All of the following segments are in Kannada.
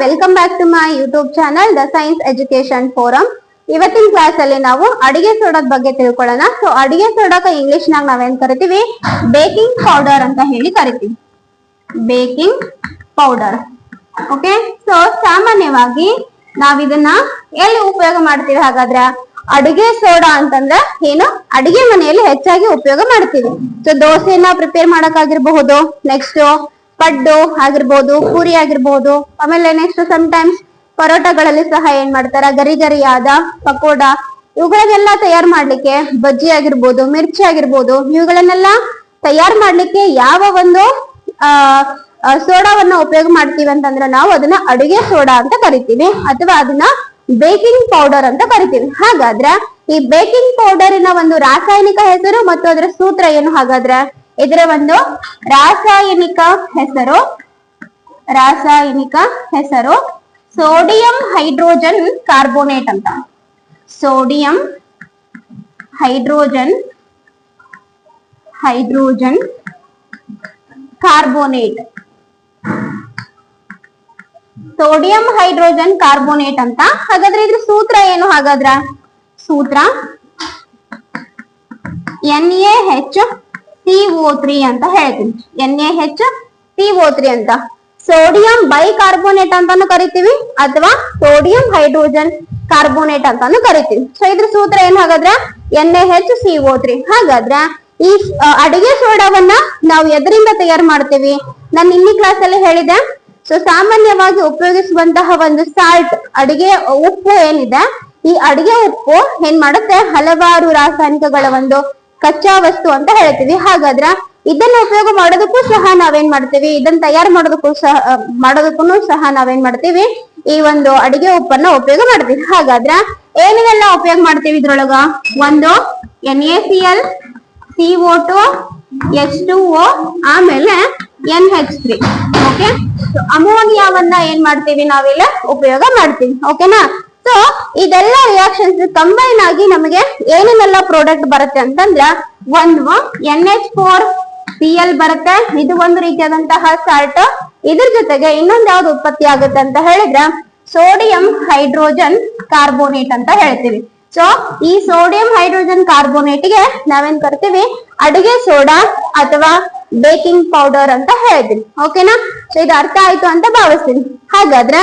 Welcome back to my YouTube channel the science education forum. ಇವತ್ತಿನ ಕ್ಲಾಸ್ ಅಲ್ಲಿ ನಾವು ಅಡಿಗೆ ಸೋಡಾದ ಬಗ್ಗೆ ತಿಳ್ಕೊಳ್ಳೋಣ. ಸೊ ಅಡಿಗೆ ಸೋಡಾಕ ಇಂಗ್ಲಿಷ್ ನಾಗ ನಾವೇನ್ ಕರಿತೀವಿ, ಬೇಕಿಂಗ್ ಪೌಡರ್ ಅಂತ ಹೇಳಿ ಕರಿತೀವಿ. Baking powder. ಓಕೆ, ಸೊ ಸಾಮಾನ್ಯವಾಗಿ ನಾವ್ ಇದನ್ನ ಎಲ್ಲಿ ಉಪಯೋಗ ಮಾಡ್ತೀವಿ ಹಾಗಾದ್ರೆ? ಅಡಿಗೆ ಸೋಡಾ ಅಂತಂದ್ರೆ ಏನು, ಅಡಿಗೆ ಮನೆಯಲ್ಲಿ ಹೆಚ್ಚಾಗಿ ಉಪಯೋಗ ಮಾಡ್ತೀವಿ. ಸೊ ದೋಸೆನ ಪ್ರಿಪೇರ್ ಮಾಡಕ್ಕಾಗಿರ್ಬಹುದು, ನೆಕ್ಸ್ಟ್ ಪಡ್ಡು ಆಗಿರ್ಬೋದು, ಪೂರಿ ಆಗಿರ್ಬೋದು, ಆಮೇಲೆ ನೆಕ್ಸ್ಟ್ ಟೈಮ್ಸ್ ಪರೋಟಗಳಲ್ಲಿ ಸಹ ಏನ್ ಮಾಡ್ತಾರ, ಗರಿ ಗರಿಯಾದ ಪಕೋಡ ಇವುಗಳನ್ನೆಲ್ಲ ತಯಾರು ಮಾಡ್ಲಿಕ್ಕೆ, ಬಜ್ಜಿ ಆಗಿರ್ಬೋದು, ಮಿರ್ಚಿ ಆಗಿರ್ಬೋದು, ಇವುಗಳನ್ನೆಲ್ಲ ತಯಾರು ಮಾಡ್ಲಿಕ್ಕೆ ಯಾವ ಒಂದು ಸೋಡಾವನ್ನ ಉಪಯೋಗ ಮಾಡ್ತೀವಿ ಅಂತಂದ್ರೆ ನಾವು ಅದನ್ನ ಅಡುಗೆ ಸೋಡಾ ಅಂತ ಕರಿತೀವಿ, ಅಥವಾ ಅದನ್ನ ಬೇಕಿಂಗ್ ಪೌಡರ್ ಅಂತ ಕರಿತೀವಿ. ಹಾಗಾದ್ರೆ ಈ ಬೇಕಿಂಗ್ ಪೌಡರಿನ ಒಂದು ರಾಸಾಯನಿಕ ಹೆಸರು ಮತ್ತು ಅದರ ಸೂತ್ರ ಏನು ಹಾಗಾದ್ರೆ? ಇದರ ಒಂದು ರಾಸಾಯನಿಕ ಹೆಸರು ಸೋಡಿಯಂ ಹೈಡ್ರೋಜನ್ ಕಾರ್ಬೋನೇಟ್ ಅಂತ. Sodium hydrogen carbonate. Sodium hydrogen carbonate ಅಂತ. ಹಾಗಾದ್ರೆ ಇದ್ರ ಸೂತ್ರ ಏನು ಹಾಗಾದ್ರ? ಸೂತ್ರ NaHCO3 ಅಂತ ಹೇಳ್ತೀನಿ. NaHCO3 ಅಂತ. ಸೋಡಿಯಂ ಬೈಕಾರ್ಬೋನೇಟ್ ಅಂತಾನು ಕರಿತೀವಿ, ಅಥವಾ ಸೋಡಿಯಂ ಹೈಡ್ರೋಜನ್ ಕಾರ್ಬೋನೇಟ್ ಅಂತಾನು ಕರಿತೀವಿ. ಸೊ ಇದ್ರ ಸೂತ್ರ ಏನ್ ಹಾಗಾದ್ರೆ? NaHCO3. ಹಾಗಾದ್ರೆ ಈ ಅಡಿಗೆ ಸೋಡಾವನ್ನ ನಾವು ಎದರಿಂದ ತಯಾರು ಮಾಡ್ತೀವಿ? ನಾನು ಇಲ್ಲಿ ಕ್ಲಾಸ್ ಅಲ್ಲಿ ಹೇಳಿದೆ. ಸೊ ಸಾಮಾನ್ಯವಾಗಿ ಉಪಯೋಗಿಸುವಂತಹ ಒಂದು ಸಾಲ್ಟ್, ಅಡಿಗೆ ಉಪ್ಪು ಏನಿದೆ, ಈ ಅಡಿಗೆ ಉಪ್ಪು ಏನ್ ಮಾಡುತ್ತೆ, ಹಲವಾರು ರಾಸಾಯನಿಕಗಳ ಒಂದು ಕಚ್ಚಾ ವಸ್ತು ಅಂತ ಹೇಳ್ತೀವಿ. ಹಾಗಾದ್ರೆ ಇದನ್ನ ಉಪಯೋಗ ಮಾಡೋದಕ್ಕೂ ಸಹ ನಾವೇನ್ ಮಾಡ್ತೀವಿ, ಇದನ್ನ ತಯಾರು ಮಾಡೋದಕ್ಕೂ ಸಹ ನಾವೇನ್ ಮಾಡ್ತೀವಿ, ಈ ಒಂದು ಅಡಿಗೆ ಉಪ್ಪನ್ನ ಉಪಯೋಗ ಮಾಡ್ತೀವಿ. ಹಾಗಾದ್ರೆ ಏನೆಲ್ಲ ಉಪಯೋಗ ಮಾಡ್ತೀವಿ ಇದ್ರೊಳಗ? ಒಂದು NaCl, CO2, H2O, ಆಮೇಲೆ NH3. ಓಕೆ, ಅಮೋನಿಯಾವನ್ನ ಏನ್ ಮಾಡ್ತೀವಿ ನಾವಿಲ್ಲ ಉಪಯೋಗ ಮಾಡ್ತೀವಿ. ಓಕೆನಾ? ಸೊ ಇದೆಲ್ಲ ರಿಯಾಕ್ಷನ್ಸ್ ಕಂಬೈನ್ ಆಗಿ ನಮಗೆ ಏನೇನೆಲ್ಲ ಪ್ರಾಡಕ್ಟ್ ಬರುತ್ತೆ ಅಂತಂದ್ರ, ಒಂದು NH4Cl ಬರುತ್ತೆ. ಇದು ಒಂದು ರೀತಿಯಾದಂತಹ ಸಾಲ್ಟ್. ಇದ್ರ ಜೊತೆಗೆ ಇನ್ನೊಂದು ಯಾವ್ದು ಉತ್ಪತ್ತಿ ಆಗುತ್ತೆ ಅಂತ ಹೇಳಿದ್ರೆ ಸೋಡಿಯಂ ಹೈಡ್ರೋಜನ್ ಕಾರ್ಬೋನೇಟ್ ಅಂತ ಹೇಳ್ತೀವಿ. ಸೊ ಈ ಸೋಡಿಯಂ ಹೈಡ್ರೋಜನ್ ಕಾರ್ಬೋನೇಟ್ ಗೆ ನಾವೇನ್ ಕರಿತೀವಿ, ಅಡಿಗೆ ಸೋಡಾ ಅಥವಾ ಬೇಕಿಂಗ್ ಪೌಡರ್ ಅಂತ ಹೇಳ್ತೀವಿ. ಓಕೆನಾ? ಸೊ ಇದು ಅರ್ಥ ಆಯ್ತು ಅಂತ ಭಾವಿಸ್ತೀನಿ. ಹಾಗಾದ್ರೆ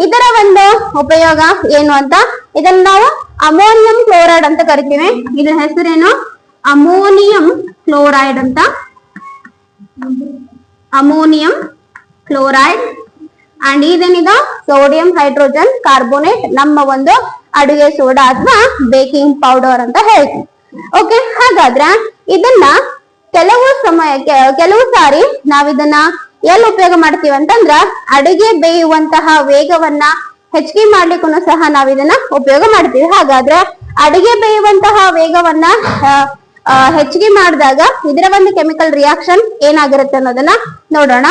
ಇದರ ಒಂದು ಉಪಯೋಗ ಏನು ಅಂತ, ಇದನ್ನ ನಾವು ಅಮೋನಿಯಂ ಕ್ಲೋರೈಡ್ ಅಂತ ಕರಿತೀವಿ. ಇದರ ಹೆಸರೇನು? ಅಮೋನಿಯಂ ಕ್ಲೋರೈಡ್ ಅಂತ. Ammonium chloride. ಅಂಡ್ ಇದೇನಿದು ಸೋಡಿಯಂ ಹೈಡ್ರೋಜನ್ ಕಾರ್ಬೋನೇಟ್, ನಮ್ಮ ಒಂದು ಅಡುಗೆ ಸೋಡಾ ಅಥವಾ ಬೇಕಿಂಗ್ ಪೌಡರ್ ಅಂತ ಹೇಳ್ತೀವಿ. ಓಕೆ, ಹಾಗಾದ್ರೆ ಇದನ್ನ ಕೆಲವು ಸಾರಿ ನಾವಿದನ್ನ ಎಲ್ಲಿ ಉಪಯೋಗ ಮಾಡ್ತೀವಿ ಅಂತಂದ್ರ, ಅಡಿಗೆ ಬೇಯುವಂತಹ ವೇಗವನ್ನ ಹೆಚ್ಚಿಗೆ ಮಾಡ್ಲಿಕ್ಕೂ ಸಹ ನಾವಿದನ್ನ ಉಪಯೋಗ ಮಾಡ್ತೀವಿ. ಹಾಗಾದ್ರೆ ಅಡಿಗೆ ಬೇಯುವಂತಹ ವೇಗವನ್ನ ಹೆಚ್ಚಿಗೆ ಮಾಡಿದಾಗ ಇದರ ಒಂದು ಕೆಮಿಕಲ್ ರಿಯಾಕ್ಷನ್ ಏನಾಗಿರುತ್ತೆ ಅನ್ನೋದನ್ನ ನೋಡೋಣ.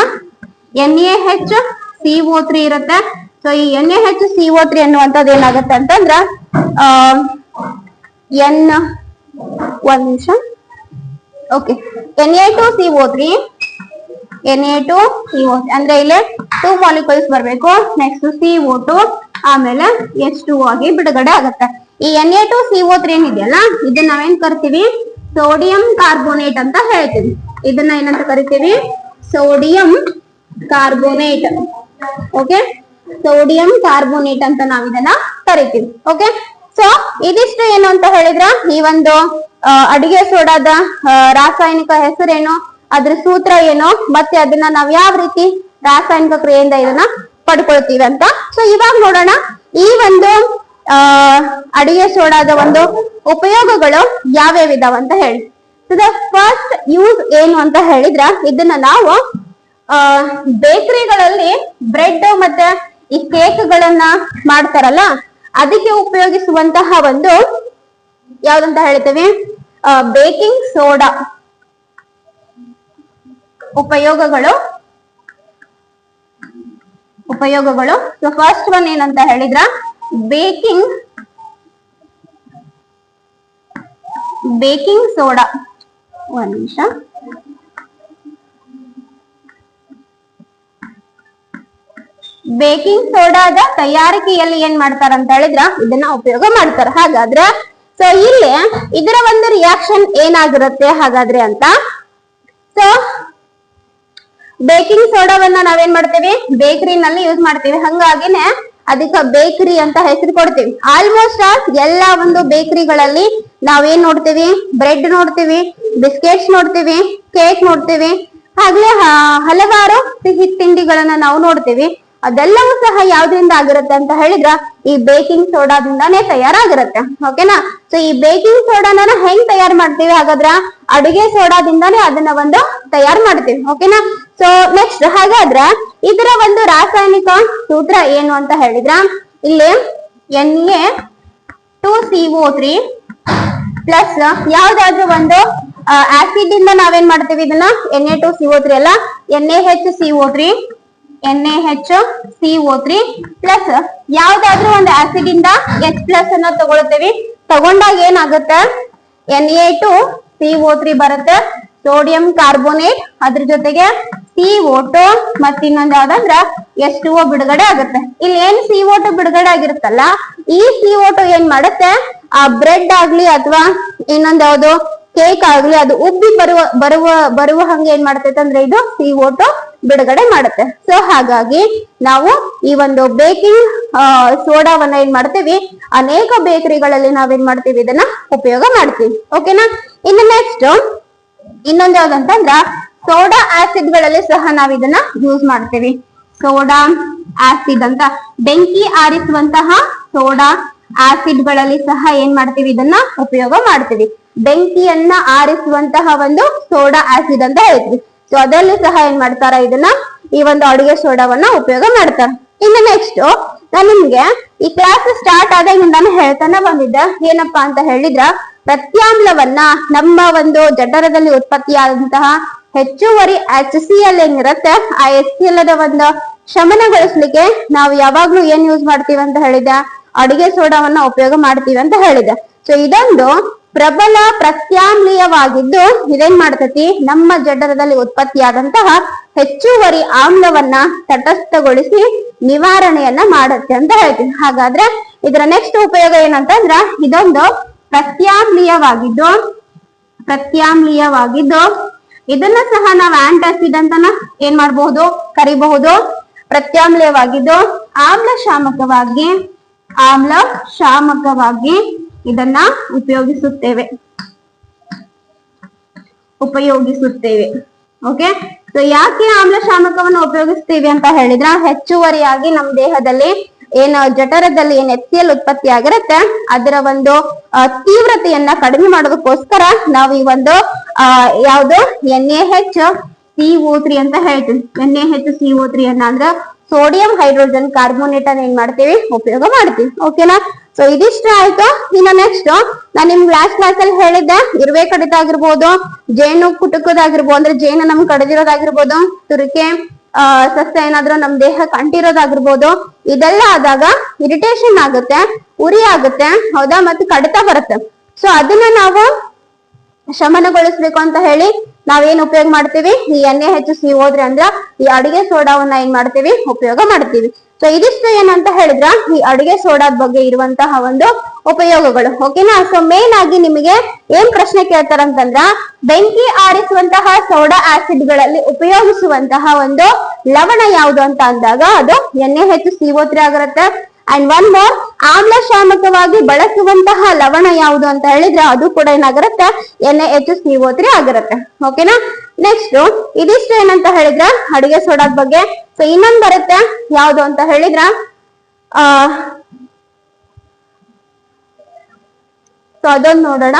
NaHCO3 ಇರುತ್ತೆ. ಸೊ ಈ NaHCO3 ಅನ್ನುವಂಥದ್ದು ಏನಾಗುತ್ತೆ ಅಂತಂದ್ರ ಒಂದ್ ನಿಮಿಷ. ಓಕೆ, Na2CO3 ಅಂದ್ರೆ ಇಲ್ಲಿ 2 ಮಾಲಿಕ್ಯೂಲ್ಸ್ ಬರ್ಬೇಕು. ನೆಕ್ಸ್ಟ್ CO2, ಆಮೇಲೆ H2O ಆಗಿ ಬಿಡುಗಡೆ ಆಗುತ್ತೆ. ಈ Na2CO3 ಏನಿದೆಯಲ್ಲ, ಇದನ್ನ ನಾವೇನ್ ಕರಿತೀವಿ, ಸೋಡಿಯಂ ಕಾರ್ಬೋನೇಟ್ ಅಂತ ಹೇಳ್ತೀವಿ. ಇದನ್ನ ಏನಂತ ಕರಿತೀವಿ? Sodium carbonate. Okay, sodium carbonate ಅಂತ ನಾವ್ ಇದನ್ನ ಕರಿತೀವಿ. ಓಕೆ, ಸೊ ಇದಿಷ್ಟು ಏನು ಅಂತ ಹೇಳಿದ್ರ, ಈ ಒಂದು ಅಡಿಗೆ ಸೋಡಾದ ರಾಸಾಯನಿಕ ಹೆಸರೇನು, ಅದ್ರ ಸೂತ್ರ ಏನು, ಮತ್ತೆ ಅದನ್ನ ನಾವ್ ಯಾವ ರೀತಿ ರಾಸಾಯನಿಕ ಕ್ರಿಯೆಯಿಂದ ಇದನ್ನ ಪಡ್ಕೊಳ್ತೀವಿ ಅಂತ. ಸೊ ಇವಾಗ ನೋಡೋಣ ಈ ಒಂದು ಅಡಿಗೆ ಸೋಡಾದ ಒಂದು ಉಪಯೋಗಗಳು ಯಾವ್ಯಾವ ಇದಾವ ಅಂತ ಹೇಳಿ. ಸೊ ದ ಫಸ್ಟ್ ಯೂಸ್ ಏನು ಅಂತ ಹೇಳಿದ್ರ, ಇದನ್ನ ನಾವು ಬೇಕರಿಗಳಲ್ಲಿ ಬ್ರೆಡ್ ಮತ್ತೆ ಈ ಕೇಕ್ ಗಳನ್ನ ಮಾಡ್ತಾರಲ್ಲ, ಅದಕ್ಕೆ ಉಪಯೋಗಿಸುವಂತಹ ಒಂದು ಯಾವ್ದಂತ ಹೇಳ್ತೀವಿ, ಬೇಕಿಂಗ್ ಸೋಡಾ. ಉಪಯೋಗಗಳು. ಸೊ ಫಸ್ಟ್ ಒನ್ ಏನಂತ ಹೇಳಿದ್ರ, ಬೇಕಿಂಗ್ ಸೋಡಾ. ಒಂದ್ ನಿಮಿಷ. ಬೇಕಿಂಗ್ ಸೋಡಾದ ತಯಾರಿಕೆಯಲ್ಲಿ ಏನ್ ಮಾಡ್ತಾರ ಅಂತ ಹೇಳಿದ್ರ ಇದನ್ನ ಉಪಯೋಗ ಮಾಡ್ತಾರ. ಹಾಗಾದ್ರೆ ಸೊ ಇಲ್ಲಿ ಇದರ ಒಂದು ರಿಯಾಕ್ಷನ್ ಏನಾಗಿರುತ್ತೆ ಹಾಗಾದ್ರೆ ಅಂತ. ಸೊ ಬೇಕಿಂಗ್ ಸೋಡಾವನ್ನ ನಾವೇನ್ ಮಾಡ್ತೀವಿ ಬೇಕರಿನಲ್ಲಿ ಯೂಸ್ ಮಾಡ್ತೀವಿ, ಹಂಗಾಗಿನೇ ಅದಕ್ಕೆ ಬೇಕರಿ ಅಂತ ಹೆಸರು ಕೊಡ್ತೀವಿ. ಆಲ್ಮೋಸ್ಟ್ ಎಲ್ಲಾ ಒಂದು ಬೇಕರಿಗಳಲ್ಲಿ ನಾವೇನ್ ನೋಡ್ತೀವಿ, ಬ್ರೆಡ್ ನೋಡ್ತೀವಿ, ಬಿಸ್ಕೆಟ್ಸ್ ನೋಡ್ತೀವಿ, ಕೇಕ್ ನೋಡ್ತೀವಿ, ಹಾಗೆ ಹಲವಾರು ಸಿಹಿ ತಿಂಡಿಗಳನ್ನ ನಾವು ನೋಡ್ತೀವಿ. ಅದೆಲ್ಲವೂ ಸಹ ಯಾವ್ದ್ರಿಂದ ಆಗಿರುತ್ತೆ ಅಂತ ಹೇಳಿದ್ರ ಈ ಬೇಕಿಂಗ್ ಸೋಡಾದಿಂದಾನೇ ತಯಾರಾಗಿರುತ್ತೆ. ಓಕೆನಾ. ಸೊ ಈ ಬೇಕಿಂಗ್ ಸೋಡಾನ ಹೆಂಗ್ ತಯಾರು ಮಾಡ್ತೀವಿ ಹಾಗಾದ್ರ ಅಡುಗೆ ಸೋಡಾದಿಂದಾನೇ ಅದನ್ನ ಒಂದು ತಯಾರು ಮಾಡ್ತೀವಿ. ಓಕೆನಾ. ಸೊ ನೆಕ್ಸ್ಟ್ ಹಾಗಾದ್ರ ಇದರ ಒಂದು ರಾಸಾಯನಿಕ ಸೂತ್ರ ಏನು ಅಂತ ಹೇಳಿದ್ರ ಇಲ್ಲಿ Na2CO3 ಪ್ಲಸ್ ಯಾವ್ದಾದ್ರು ಒಂದು ಆಸಿಡ್ ಇಂದ ನಾವೇನ್ ಮಾಡ್ತೀವಿ ಇದನ್ನ Na2CO3 ಅಲ್ಲ NaHCO3 ಪ್ಲಸ್ ಯಾವ್ದಾದ್ರು ಒಂದು ಆಸಿಡ್ ಇಂದ H+ ಅನ್ನ ತಗೊಳ್ತೀವಿ. ತಗೊಂಡಾಗ ಏನಾಗುತ್ತೆ Na2CO3 ಬರುತ್ತೆ, ಸೋಡಿಯಂ ಕಾರ್ಬೋನೇಟ್, ಅದ್ರ ಜೊತೆಗೆ CO2 ಮತ್ತ ಇನ್ನೊಂದ್ ಯಾವ್ದಂದ್ರ H2O ಬಿಡುಗಡೆ ಆಗುತ್ತೆ. ಇಲ್ಲಿ ಏನ್ CO2 ಬಿಡುಗಡೆ ಆಗಿರುತ್ತಲ್ಲ ಈ CO2 ಏನ್ ಮಾಡುತ್ತೆ ಆ ಬ್ರೆಡ್ ಆಗ್ಲಿ ಅಥವಾ ಇನ್ನೊಂದ್ ಯಾವ್ದು ಕೇಕ್ ಆಗ್ಲಿ ಅದು ಉಬ್ಬಿ ಬರುವ ಹಂಗೆ ಏನ್ ಮಾಡ್ತೈತೆ ಅಂದ್ರೆ ಇದು CO2 ಬಿಡುಗಡೆ ಮಾಡುತ್ತೆ. ಸೊ ಹಾಗಾಗಿ ನಾವು ಈ ಒಂದು ಬೇಕಿಂಗ್ ಸೋಡಾವನ್ನ ಏನ್ ಮಾಡ್ತೀವಿ ಅನೇಕ ಬೇಕರಿಗಳಲ್ಲಿ ನಾವೇನ್ ಮಾಡ್ತೀವಿ ಇದನ್ನ ಉಪಯೋಗ ಮಾಡ್ತೀವಿ. ಓಕೆನಾ. ಇನ್ನು ನೆಕ್ಸ್ಟ್ ಇನ್ನೊಂದ್ ಯಾವ್ದಂತಂದ್ರ ಸೋಡಾ ಆಸಿಡ್ ಗಳಲ್ಲಿ ಸಹ ನಾವ್ ಇದನ್ನ ಯೂಸ್ ಮಾಡ್ತೀವಿ. ಸೋಡಾ ಆಸಿಡ್ ಅಂತ ಬೆಂಕಿ ಆರಿಸುವಂತಹ ಸೋಡಾ ಆಸಿಡ್ ಗಳಲ್ಲಿ ಸಹ ಏನ್ ಮಾಡ್ತೀವಿ ಇದನ್ನ ಉಪಯೋಗ ಮಾಡ್ತೀವಿ. ಬೆಂಕಿಯನ್ನ ಆರಿಸುವಂತಹ ಒಂದು ಸೋಡಾ ಆಸಿಡ್ ಅಂತ ಹೇಳ್ತೀವಿ. ಸೊ ಅದರಲ್ಲಿ ಸಹ ಏನ್ ಮಾಡ್ತಾರ ಇದನ್ನ ಈ ಒಂದು ಅಡುಗೆ ಸೋಡಾವನ್ನ ಉಪಯೋಗ ಮಾಡ್ತಾರ. ಇನ್ನು ನೆಕ್ಸ್ಟ್ ನಾನ್ ನಿಮ್ಗೆ ಈ ಕ್ಲಾಸ್ ಸ್ಟಾರ್ಟ್ ಆದಾಗಿಂದಾನು ಹೇಳ್ತಾನೆ ಬಂದಿದ್ದೆ ಏನಪ್ಪಾ ಅಂತ ಹೇಳಿದ್ರ ಪ್ರತ್ಯಾಮ್ಲವನ್ನ ನಮ್ಮ ಒಂದು ಜಠರದಲ್ಲಿ ಉತ್ಪತ್ತಿಯಾದಂತಹ ಹೆಚ್ಚುವರಿ HCl ಏನಿರುತ್ತೆ ಆ HCl ಒಂದು ಶಮನಗೊಳಿಸ್ಲಿಕ್ಕೆ ನಾವು ಯಾವಾಗ್ಲೂ ಏನ್ ಯೂಸ್ ಮಾಡ್ತೀವಿ ಅಂತ ಹೇಳಿದ ಅಡುಗೆ ಸೋಡಾವನ್ನ ಉಪಯೋಗ ಮಾಡ್ತೀವಿ ಅಂತ ಹೇಳಿದೆ. ಸೊ ಇದೊಂದು ಪ್ರಬಲ ಪ್ರತ್ಯಾಮ್ಲೀಯವಾಗಿದ್ದು ಇದೇನ್ ಮಾಡ್ತತಿ ನಮ್ಮ ಜಠರದಲ್ಲಿ ಉತ್ಪತ್ತಿಯಾದಂತಹ ಹೆಚ್ಚುವರಿ ಆಮ್ಲವನ್ನ ತಟಸ್ಥಗೊಳಿಸಿ ನಿವಾರಣೆಯನ್ನ ಮಾಡುತ್ತೆ ಅಂತ ಹೇಳ್ತೀವಿ. ಹಾಗಾದ್ರೆ ಇದರ ನೆಕ್ಸ್ಟ್ ಉಪಯೋಗ ಏನಂತಂದ್ರ ಇದೊಂದು ಪ್ರತ್ಯಾಮ್ಲೀಯವಾಗಿದ್ದು ಇದನ್ನ ಸಹ ನಾವು ಆಂಟಾಸಿಡ್ ಅಂತಾನ ಏನ್ ಮಾಡಬಹುದು ಕರಿಬಹುದು. ಪ್ರತ್ಯಾಮ್ಲೀಯವಾಗಿದ್ದು ಆಮ್ಲ ಶಾಮಕವಾಗಿ ಇದನ್ನ ಉಪಯೋಗಿಸುತ್ತೇವೆ. ಓಕೆ. ಸೊ ಯಾಕೆ ಆಮ್ಲ ಶಾಮಕವನ್ನು ಉಪಯೋಗಿಸ್ತೀವಿ ಅಂತ ಹೇಳಿದ್ರ ಹೆಚ್ಚುವರಿಯಾಗಿ ನಮ್ಮ ದೇಹದಲ್ಲಿ ಏನು ಜಠರದಲ್ಲಿ ಏನ್ HCl ಉತ್ಪತ್ತಿ ಆಗಿರುತ್ತೆ ಅದರ ಒಂದು ತೀವ್ರತೆಯನ್ನ ಕಡಿಮೆ ಮಾಡೋದಕ್ಕೋಸ್ಕರ ನಾವು ಈ ಒಂದು ಯಾವ್ದು NaHCO3 ಅಂತ ಹೇಳ್ತೀವಿ. NaHCO3 ಅನ್ನ ಸೋಡಿಯಂ ಹೈಡ್ರೋಜನ್ ಕಾರ್ಬೋನೇಟ್ ಅನ್ನ ಏನ್ ಮಾಡ್ತೀವಿ ಉಪಯೋಗ ಮಾಡ್ತೀವಿ. ಓಕೆನಾ. ಸೊ ಇದಿಷ್ಟ ಆಯ್ತು. ಇನ್ನು ನೆಕ್ಸ್ಟ್ ನಾನ್ ನಿಮ್ಗೆ ಲಾಸ್ಟ್ ಕ್ಲಾಸ್ ಅಲ್ಲಿ ಹೇಳಿದ್ದೆ ಇರುವೆ ಕಡಿತ ಆಗಿರ್ಬೋದು, ಜೇನು ಕುಟುಕೋದಾಗಿರ್ಬೋದು ಅಂದ್ರೆ ಜೇನು ನಮ್ಗೆ ಕಡಿದಿರೋದಾಗಿರ್ಬೋದು, ತುರಿಕೆ ಸಸ್ಯ ಏನಾದ್ರೂ ನಮ್ ದೇಹಕ್ಕೆ ಅಂಟಿರೋದಾಗಿರ್ಬೋದು, ಇದೆಲ್ಲ ಆದಾಗ ಇರಿಟೇಷನ್ ಆಗುತ್ತೆ, ಉರಿ ಆಗುತ್ತೆ, ಹೌದಾ, ಮತ್ತೆ ಕಡಿತ ಬರುತ್ತೆ. ಸೊ ಅದನ್ನ ನಾವು ಶಮನಗೊಳಿಸ್ಬೇಕು ಅಂತ ಹೇಳಿ ನಾವೇನ್ ಉಪಯೋಗ ಮಾಡ್ತೀವಿ ಈ NaHCO3 ಅಂದ್ರ ಈ ಅಡುಗೆ ಸೋಡಾವನ್ನ ಏನ್ ಮಾಡ್ತೀವಿ ಉಪಯೋಗ ಮಾಡ್ತೀವಿ. ಸೊ ಇದಿಷ್ಟು ಏನಂತ ಹೇಳಿದ್ರ ಈ ಅಡುಗೆ ಸೋಡಾದ ಬಗ್ಗೆ ಇರುವಂತಹ ಒಂದು ಉಪಯೋಗಗಳು. ಓಕೆನಾ. ಸೊ ಮೇನ್ ಆಗಿ ನಿಮಗೆ ಏನ್ ಪ್ರಶ್ನೆ ಕೇಳ್ತಾರಂತಂದ್ರ ಬೆಂಕಿ ಆರಿಸುವಂತಹ ಸೋಡಾ ಆಸಿಡ್ ಗಳಲ್ಲಿ ಉಪಯೋಗಿಸುವಂತಹ ಒಂದು ಲವಣ ಯಾವುದು ಅಂತ ಅಂದಾಗ ಅದು NaHCO3 ಆಗಿರುತ್ತೆ. ಅಂಡ್ ಒನ್ ಮೋರ್ ಆಮ್ಲ ಶಾಮಕವಾಗಿ ಬಳಸುವಂತಹ ಲವಣ ಯಾವುದು ಅಂತ ಹೇಳಿದ್ರೆ ಅದು ಕೂಡ ಏನಾಗಿರುತ್ತೆ NaHCO3 ಆಗಿರುತ್ತೆ. ಓಕೆನಾ. ನೆಕ್ಸ್ಟ್ ಇದಿಷ್ಟು ಏನಂತ ಹೇಳಿದ್ರ ಅಡುಗೆ ಸೋಡಾದ ಬಗ್ಗೆ. ಸೊ ಇನ್ನೊಂದ್ ಬರುತ್ತೆ ಯಾವ್ದು ಅಂತ ಹೇಳಿದ್ರ ಸೊ ಅದೊಂದು ನೋಡೋಣ.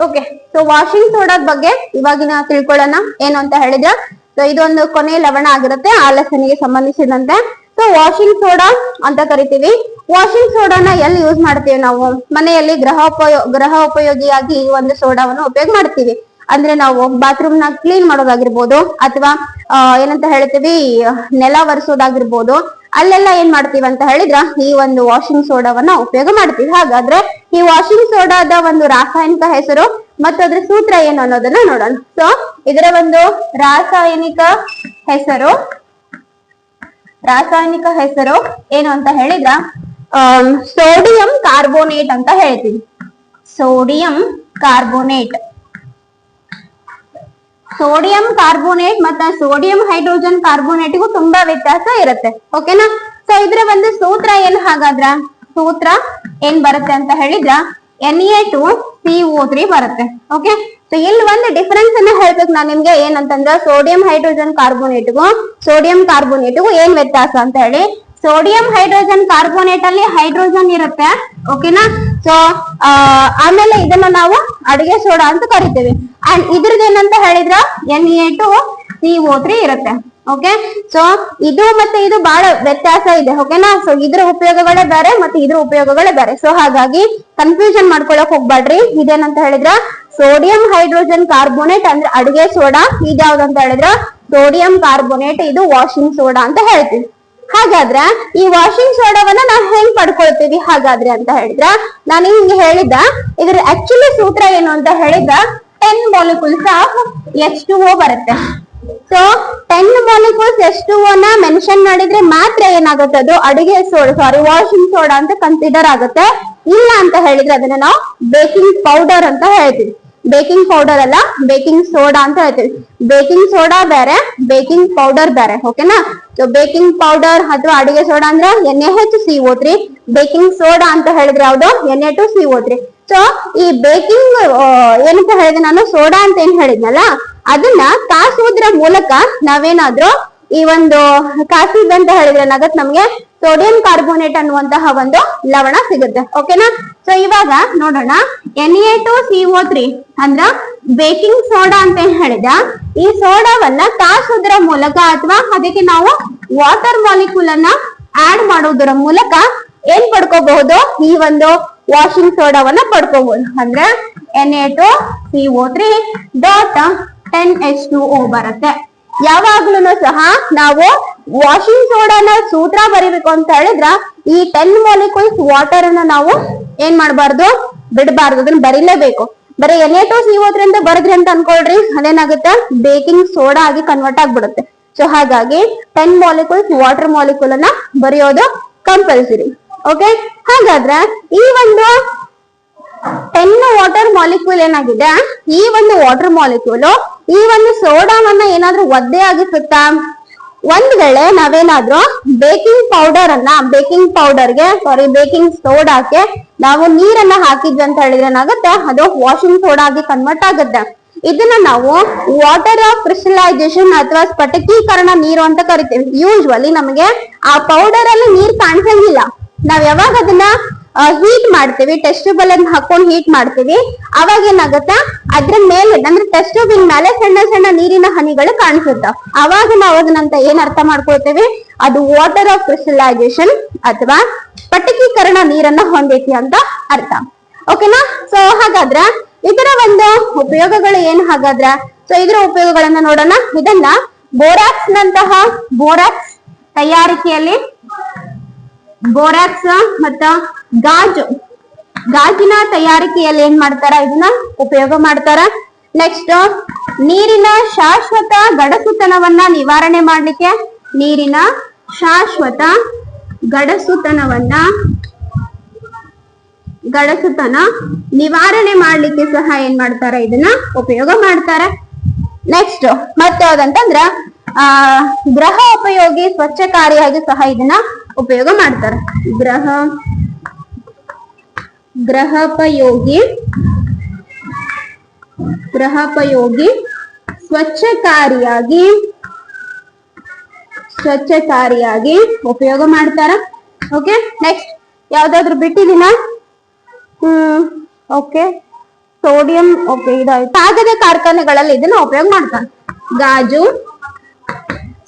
ಓಕೆ. ಸೊ ವಾಷಿಂಗ್ ಸೋಡಾದ ಬಗ್ಗೆ ಇವಾಗಿನ ತಿಳ್ಕೊಳ್ಳೋಣ. ಏನು ಅಂತ ಹೇಳಿದ್ರೆ ಸೊ ಇದೊಂದು ಕೊನೆ ಲವಣ ಆಗಿರುತ್ತೆ ಆ ಲೆಸನ್ಗೆ ಸಂಬಂಧಿಸಿದಂತೆ. ಸೊ ವಾಷಿಂಗ್ ಸೋಡಾ ಅಂತ ಕರಿತೀವಿ. ವಾಷಿಂಗ್ ಸೋಡಾನ ಎಲ್ಲಿ ಯೂಸ್ ಮಾಡ್ತೀವಿ ನಾವು ಮನೆಯಲ್ಲಿ ಗೃಹ ಉಪಯೋಗಿಯಾಗಿ ಈ ಒಂದು ಸೋಡಾವನ್ನು ಉಪಯೋಗ ಮಾಡ್ತೀವಿ. ಅಂದ್ರೆ ನಾವು ಬಾತ್ರೂಮ್ ನ ಕ್ಲೀನ್ ಮಾಡೋದಾಗಿರ್ಬೋದು ಅಥವಾ ಏನಂತ ಹೇಳ್ತೀವಿ ನೆಲ ಒರೆಸೋದಾಗಿರ್ಬೋದು, ಅಲ್ಲೆಲ್ಲ ಏನ್ ಮಾಡ್ತೀವಿ ಅಂತ ಹೇಳಿದ್ರ ಈ ಒಂದು ವಾಷಿಂಗ್ ಸೋಡಾವನ್ನ ಉಪಯೋಗ ಮಾಡ್ತೀವಿ. ಹಾಗಾದ್ರೆ ಈ ವಾಷಿಂಗ್ ಸೋಡಾದ ಒಂದು ರಾಸಾಯನಿಕ ಹೆಸರು ಮತ್ತು ಅದ್ರ ಸೂತ್ರ ಏನು ಅನ್ನೋದನ್ನ ನೋಡೋಣ. ಸೊ ಇದರ ಒಂದು ರಾಸಾಯನಿಕ ಹೆಸರು ಏನು ಅಂತ ಹೇಳಿದ್ರ ಸೋಡಿಯಂ ಕಾರ್ಬೋನೇಟ್ ಅಂತ ಹೇಳ್ತೀವಿ. ಸೋಡಿಯಂ ಕಾರ್ಬೋನೇಟ್ ಮತ್ತೆ ಸೋಡಿಯಂ ಹೈಡ್ರೋಜನ್ ಕಾರ್ಬೋನೇಟ್ಗೂ ತುಂಬಾ ವ್ಯತ್ಯಾಸ ಇರುತ್ತೆ. ಓಕೆನಾ? ಸೊ ಇದ್ರ ಒಂದು ಸೂತ್ರ ಏನ್ ಬರುತ್ತೆ ಅಂತ ಹೇಳಿದ್ರ Na2CO3 ಬರುತ್ತೆ. ಓಕೆ, ಸೊ ಇಲ್ಲಿ ಒಂದು ಡಿಫರೆನ್ಸ್ ಅನ್ನ ಹೇಳ್ಬೇಕು ನಾನು ನಿಮ್ಗೆ. ಏನಂತಂದ್ರ ಸೋಡಿಯಂ ಹೈಡ್ರೋಜನ್ ಕಾರ್ಬೋನೇಟ್ಗೂ ಏನ್ ವ್ಯತ್ಯಾಸ ಅಂತ ಹೇಳಿ. ಸೋಡಿಯಂ ಹೈಡ್ರೋಜನ್ ಕಾರ್ಬೋನೇಟ್ ಅಲ್ಲಿ ಹೈಡ್ರೋಜನ್ ಇರುತ್ತೆ. ಓಕೆನಾ? ಸೊ ಆಮೇಲೆ ಇದನ್ನ ನಾವು ಅಡಿಗೆ ಸೋಡಾ ಅಂತ ಕರಿತೀವಿ. ಅಂಡ್ ಇದ್ರದ್ದು ಏನಂತ ಹೇಳಿದ್ರ Na2CO3 ಇರುತ್ತೆ. ಓಕೆ, ಸೊ ಇದು ಮತ್ತೆ ಇದು ಬಹಳ ವ್ಯತ್ಯಾಸ ಇದೆ. ಓಕೆನಾ? ಸೊ ಇದ್ರ ಉಪಯೋಗಗಳೇ ಬೇರೆ ಮತ್ತೆ ಇದ್ರ ಉಪಯೋಗಗಳೇ ಬೇರೆ. ಸೊ ಹಾಗಾಗಿ ಕನ್ಫ್ಯೂಷನ್ ಮಾಡ್ಕೊಳಕ್ ಹೋಗ್ಬೇಡ್ರಿ. ಇದೇನಂತ ಹೇಳಿದ್ರ ಸೋಡಿಯಂ ಹೈಡ್ರೋಜನ್ ಕಾರ್ಬೋನೇಟ್ ಅಂದ್ರೆ ಅಡಿಗೆ ಸೋಡಾ, ಇದ್ಯಾವ್ದಂತ ಹೇಳಿದ್ರ ಸೋಡಿಯಂ ಕಾರ್ಬೋನೇಟ್, ಇದು ವಾಷಿಂಗ್ ಸೋಡಾ ಅಂತ ಹೇಳ್ತೀವಿ. ಹಾಗಾದ್ರೆ ಈ ವಾಷಿಂಗ್ ಸೋಡಾವನ್ನ ನಾವು ಹೆಂಗ್ ಪಡ್ಕೊಳ್ತೀವಿ ಹಾಗಾದ್ರೆ ಅಂತ ಹೇಳಿದ್ರ ನಾನು ಹಿಂಗೆ ಹೇಳಿದ್ದ ಇದ್ರ ಆಕ್ಚುಲಿ ಸೂತ್ರ ಏನು ಅಂತ ಹೇಳಿದ್ರ 10 molecules ಆಫ್ H2O ಬರುತ್ತೆ. ಸೊ 10 molecules H2O ನ ಮೆನ್ಷನ್ ಮಾಡಿದ್ರೆ ಮಾತ್ರ ಏನಾಗುತ್ತೆ ಅದು ಅಡಿಗೆ ವಾಷಿಂಗ್ ಸೋಡಾ ಅಂತ ಕನ್ಸಿಡರ್ ಆಗುತ್ತೆ. ಇಲ್ಲ ಅಂತ ಹೇಳಿದ್ರೆ ಅದನ್ನ ನಾವು ಬೇಕಿಂಗ್ ಪೌಡರ್ ಅಂತ ಹೇಳ್ತೀವಿ. ಬೇಕಿಂಗ್ ಪೌಡರ್ ಅಲ್ಲ, ಬೇಕಿಂಗ್ ಸೋಡಾ ಅಂತ ಹೇಳ್ತೀವಿ. ಬೇಕಿಂಗ್ ಸೋಡಾ ಬೇರೆ, ಬೇಕಿಂಗ್ ಪೌಡರ್ ಬೇರೆ. ಓಕೆನಾ? ಸೊ ಬೇಕಿಂಗ್ ಪೌಡರ್ ಅಥವಾ ಅಡಿಗೆ ಸೋಡಾ ಅಂದ್ರೆ NaHCO3, ಬೇಕಿಂಗ್ ಸೋಡಾ ಅಂತ ಹೇಳಿದ್ರೆ ಯಾವ್ದು Na2CO3. ಸೊ ಈ ಬೇಕಿಂಗ್ ಏನಂತ ಹೇಳಿದೆ ನಾನು, ಸೋಡಾ ಅಂತ ಏನ್ ಹೇಳಿದ್ನಲ್ಲ ಅದನ್ನ ಕಾಸುವುದ್ರ ಮೂಲಕ ನಾವೇನಾದ್ರೂ ಈ ಒಂದು ಕಾಸಿದಂತ ಹೇಳಿದ್ರೆ ಏನಾಗತ್ತೆ, ನಮ್ಗೆ ಸೋಡಿಯಂ ಕಾರ್ಬೋನೇಟ್ ಅನ್ನುವಂತಹ ಒಂದು ಲವಣ ಸಿಗುತ್ತೆ. ಓಕೆನಾ? ಸೊ ಇವಾಗ ನೋಡೋಣ, Na2CO3 ಅಂದ್ರ ಬೇಕಿಂಗ್ ಸೋಡಾ ಅಂತ ಏನ್ ಹೇಳಿದ, ಈ ಸೋಡಾವನ್ನ ಕಾಸುವುದರ ಮೂಲಕ ಅಥವಾ ಅದಕ್ಕೆ ನಾವು ವಾಟರ್ ಮಾಲಿಕ್ಯೂಲ್ ಅನ್ನ ಆಡ್ ಮಾಡೋದರ ಮೂಲಕ ಏನ್ ಪಡ್ಕೋಬಹುದು, ಈ ಒಂದು ವಾಷಿಂಗ್ ಸೋಡಾವನ್ನ ಪಡ್ಕೋಬಹುದು. ಅಂದ್ರೆ Na2CO3.10H2O ಬರುತ್ತೆ. ಯಾವಾಗ್ಲೂ ಸಹ ನಾವು ವಾಷಿಂಗ್ ಸೋಡಾನ ಸೂತ್ರ ಬರಿಬೇಕು ಅಂತ ಹೇಳಿದ್ರ ಈ 10 molecules ವಾಟರ್ ಅನ್ನ ನಾವು ಏನ್ ಮಾಡಬಾರ್ದು, ಬಿಡಬಾರ್ದು, ಅದನ್ನ ಬರೀಲೇಬೇಕು. ಬರೀ Na2CO3 ಅಂತ ಬರದ್ರಿ ಅಂತ ಅನ್ಕೊಳ್ರಿ, ಅದೇನಾಗುತ್ತೆ ಬೇಕಿಂಗ್ ಸೋಡಾ ಆಗಿ ಕನ್ವರ್ಟ್ ಆಗ್ಬಿಡುತ್ತೆ. ಸೊ ಹಾಗಾಗಿ 10 molecules ವಾಟರ್ ಮಾಲಿಕ್ಯೂಲ್ ಅನ್ನ ಬರೆಯೋದು ಕಂಪಲ್ಸರಿ. ಓಕೆ, ಹಾಗಾದ್ರೆ ಈ ಒಂದು 10 ವಾಟರ್ ಮಾಲಿಕ್ಯೂಲ್ ಏನಾಗಿದೆ, ಈ ಒಂದು ವಾಟರ್ ಮಾಲಿಕ್ಯೂಲ್ ಈ ಒಂದು ಸೋಡಾವನ್ನ ಏನಾದ್ರೂ ಒದ್ದೆ ಆಗಿಸುತ್ತಾ? ಒಂದ್ ವೇಳೆ ನಾವೇನಾದ್ರೂ ಬೇಕಿಂಗ್ ಸೋಡಾಕ್ಕೆ ನಾವು ನೀರನ್ನ ಹಾಕಿದ್ವಿ ಅಂತ ಹೇಳಿದ್ರೆ ಏನಾಗುತ್ತೆ, ಅದು ವಾಷಿಂಗ್ ಸೋಡಾ ಆಗಿ ಕನ್ವರ್ಟ್ ಆಗುತ್ತೆ. ಇದನ್ನ ನಾವು ವಾಟರ್ ಆಫ್ ಕ್ರಿಸ್ಟಲೈಸೇಷನ್ ಅಥವಾ ಸ್ಫಟಿಕೀಕರಣ ನೀರು ಅಂತ ಕರಿತೀವಿ. ಯೂಶುವಲಿ ನಮಗೆ ಆ ಪೌಡರ್ ಅಲ್ಲಿ ನೀರ್ ಕಾಣಿಸಂಗಿಲ್ಲ. ನಾವ್ ಯಾವಾಗ ಅದನ್ನ ಹೀಟ್ ಮಾಡ್ತೀವಿ, ಟೆಸ್ಟ್ ಟ್ಯೂಬ್ ಅನ್ನ ಹಾಕೊಂಡು ಹೀಟ್ ಮಾಡ್ತೀವಿ, ಅವಾಗ ಏನಾಗುತ್ತೆ ಅದ್ರ ಮೇಲೆ ಅಂದ್ರೆ ಟೆಸ್ಟ್ ಟ್ಯೂಬಿನ ಮೇಲೆ ಸಣ್ಣ ಸಣ್ಣ ನೀರಿನ ಹನಿಗಳು ಕಾಣಿಸುತ್ತ. ಅವಾಗ ನಾವು ಅದನ್ನಂತ ಏನ್ ಅರ್ಥ ಮಾಡ್ಕೊಳ್ತೇವೆ, ಅದು ವಾಟರ್ ಆಫ್ ಕ್ರಿಸ್ಟಲೈಸೇಷನ್ ಅಥವಾ ಸ್ಫಟಿಕೀಕರಣ ನೀರನ್ನ ಹೊಂದೈತಿ ಅಂತ ಅರ್ಥ. ಓಕೆನಾ? ಸೊ ಹಾಗಾದ್ರೆ ಇದರ ಒಂದು ಉಪಯೋಗಗಳು ಏನ್ ಹಾಗಾದ್ರೆ? ಸೊ ಇದರ ಉಪಯೋಗಗಳನ್ನ ನೋಡೋಣ. ಇದನ್ನ ಬೋರಾಕ್ಸ್ ತಯಾರಿಕೆಯಲ್ಲಿ, ಬೋರಾಕ್ಸ್ ಮತ್ತ ಗಾಜಿನ ತಯಾರಿಕೆಯಲ್ಲಿ ಏನ್ ಮಾಡ್ತಾರ, ಇದನ್ನ ಉಪಯೋಗ ಮಾಡ್ತಾರ. ನೆಕ್ಸ್ಟ್ ನೀರಿನ ಶಾಶ್ವತ ಗಡಸುತನವನ್ನ ನಿವಾರಣೆ ಮಾಡ್ಲಿಕ್ಕೆ, ನೀರಿನ ಶಾಶ್ವತ ಗಡಸುತನ ನಿವಾರಣೆ ಮಾಡ್ಲಿಕ್ಕೆ ಸಹ ಏನ್ ಮಾಡ್ತಾರ, ಇದನ್ನ ಉಪಯೋಗ ಮಾಡ್ತಾರ. ನೆಕ್ಸ್ಟ್ ಮತ್ತೆ ಯಾವ್ದಂತಂದ್ರ ಗೃಹ ಉಪಯೋಗಿ ಸ್ವಚ್ಛಕಾರಿಯಾಗಿ ಸಹ ಇದನ್ನ ಉಪಯೋಗ ಮಾಡ್ತಾರೆ. ಗೃಹೋಪಯೋಗಿ ಸ್ವಚ್ಛಕಾರಿಯಾಗಿ ಉಪಯೋಗ ಮಾಡ್ತಾರ. ಓಕೆ, ನೆಕ್ಸ್ಟ್ ಯಾವ್ದಾದ್ರು ಬಿಟ್ಟಿದಿನ? Okay, sodium. ಓಕೆ, ಇದಾಯ್ತು. ಕಾಗದ ಕಾರ್ಖಾನೆಗಳಲ್ಲಿ ಇದನ್ನ ಉಪಯೋಗ ಮಾಡ್ತಾರೆ. ಗಾಜು,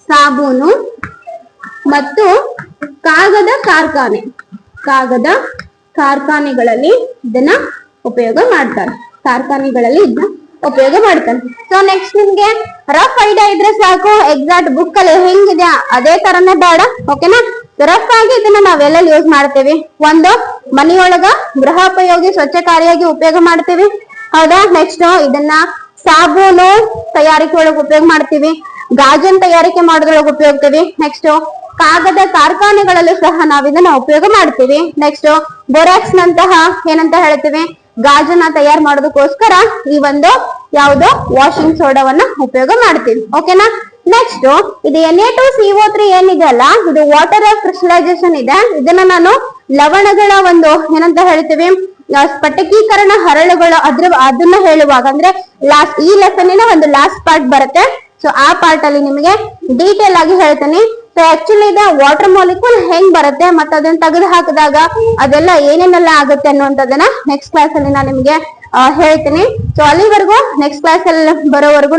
ಸಾಬೂನು ಮತ್ತು ಕಾಗದ ಕಾರ್ಖಾನೆಗಳಲ್ಲಿ ಇದನ್ನ ಉಪಯೋಗ ಮಾಡ್ತಾರೆ. ಸೊ ನೆಕ್ಸ್ಟ್ ನಿಮ್ಗೆ ರಫ್ ಐಡಿಯಾ ಇದ್ರೆ ಸಾಕು. ಎಕ್ಸಾಕ್ಟ್ ಬುಕ್ ಅಲ್ಲಿ ಹೆಂಗಿದೆ ಅದೇ ತರನೇ ಬೇಡ. ಓಕೆನಾ? ರಫ್ ಆಗಿ ಇದನ್ನ ನಾವೆಲ್ಲ ಯೂಸ್ ಮಾಡ್ತೇವೆ. ಒಂದು, ಮನೆಯೊಳಗ ಗೃಹೋಪಯೋಗಿ ಸ್ವಚ್ಛಕಾರಿಯಾಗಿ ಉಪಯೋಗ ಮಾಡ್ತೇವೆ. ಹೌದಾ. ನೆಕ್ಸ್ಟ್ ಇದನ್ನ ಸಾಬೂನು ತಯಾರಿಕೆ ಒಳಗೆ ಉಪಯೋಗ ಮಾಡ್ತೀವಿ, ಗಾಜನ್ ತಯಾರಿಕೆ ಮಾಡೋದ್ರೊಳಗೆ ಉಪಯೋಗ್ತೀವಿ. ನೆಕ್ಸ್ಟ್ ಕಾಗದ ಕಾರ್ಖಾನೆಗಳಲ್ಲೂ ಸಹ ನಾವ್ ಇದನ್ನ ಉಪಯೋಗ ಮಾಡ್ತೀವಿ. ನೆಕ್ಸ್ಟ್ ಬೊರಾಕ್ಸ್ ನಂತಹ ಏನಂತ ಹೇಳ್ತೀವಿ, ಗಾಜನ್ನ ತಯಾರು ಮಾಡೋದಕ್ಕೋಸ್ಕರ ಈ ಒಂದು ಯಾವ್ದು ವಾಷಿಂಗ್ ಸೋಡಾವನ್ನ ಉಪಯೋಗ ಮಾಡ್ತೀವಿ. ಓಕೆನಾ. ನೆಕ್ಸ್ಟ್ ಇದು Na2CO3 ಏನಿದೆ ಅಲ್ಲ, ಇದು ವಾಟರ್ ಕ್ರಿಸ್ಟಲೈಸೇಷನ್ ಇದೆ. ಇದನ್ನ ನಾನು ಲವಣಗಳ ಒಂದು ಏನಂತ ಹೇಳ್ತೀವಿ, ಸ್ಫಟಿಕೀಕರಣ ಹರಳುಗಳು ಅದನ್ನ ಹೇಳುವಾಗ ಅಂದ್ರೆ ಈ ಲೆಸನ್ನಿನ ಒಂದು ಲಾಸ್ಟ್ ಪಾರ್ಟ್ ಬರುತ್ತೆ. ಸೊ ಆ ಪಾರ್ಟ್ ಅಲ್ಲಿ ನಿಮಗೆ ಡೀಟೇಲ್ ಆಗಿ ಹೇಳ್ತೀನಿ. ಸೊ ಆಕ್ಚುಲಿ ಇದು ವಾಟರ್ ಮಾಲಿಕ್ಯೂಲ್ ಹೆಂಗ್ ಬರುತ್ತೆ ಮತ್ತೆ ಅದನ್ನ ತೆಗೆದು ಹಾಕಿದಾಗ ಅದೆಲ್ಲ ಏನೇನೆಲ್ಲ ಆಗುತ್ತೆ ಅನ್ನುವಂಥದ್ದನ್ನ ನೆಕ್ಸ್ಟ್ ಕ್ಲಾಸ್ ಅಲ್ಲಿ ನಾನು ನಿಮ್ಗೆ ಹೇಳ್ತೀನಿ. ಸೊ ಅಲ್ಲಿವರೆಗೂ ನೆಕ್ಸ್ಟ್ ಕ್ಲಾಸ್ ಅಲ್ಲಿ ಬರೋವರೆಗೂ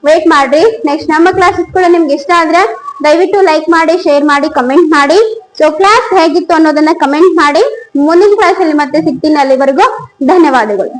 ವೇಟ್ ಮಾಡ್ರಿ. ನೆಕ್ಸ್ಟ್ ನಮ್ಮ ಕ್ಲಾಸಸ್ ಕೂಡ ನಿಮ್ಗೆ ಇಷ್ಟ ಆದ್ರೆ ದಯವಿಟ್ಟು ಲೈಕ್ ಮಾಡಿ, ಶೇರ್ ಮಾಡಿ, ಕಮೆಂಟ್ ಮಾಡಿ. ಸೊ ಕ್ಲಾಸ್ ಹೇಗಿತ್ತು ಅನ್ನೋದನ್ನ ಕಮೆಂಟ್ ಮಾಡಿ. ಮುಂದಿನ ಕ್ಲಾಸ್ ಅಲ್ಲಿ ಮತ್ತೆ ಸಿಗ್ತೀನಿ. ಅಲ್ಲಿವರೆಗೂ ಧನ್ಯವಾದಗಳು.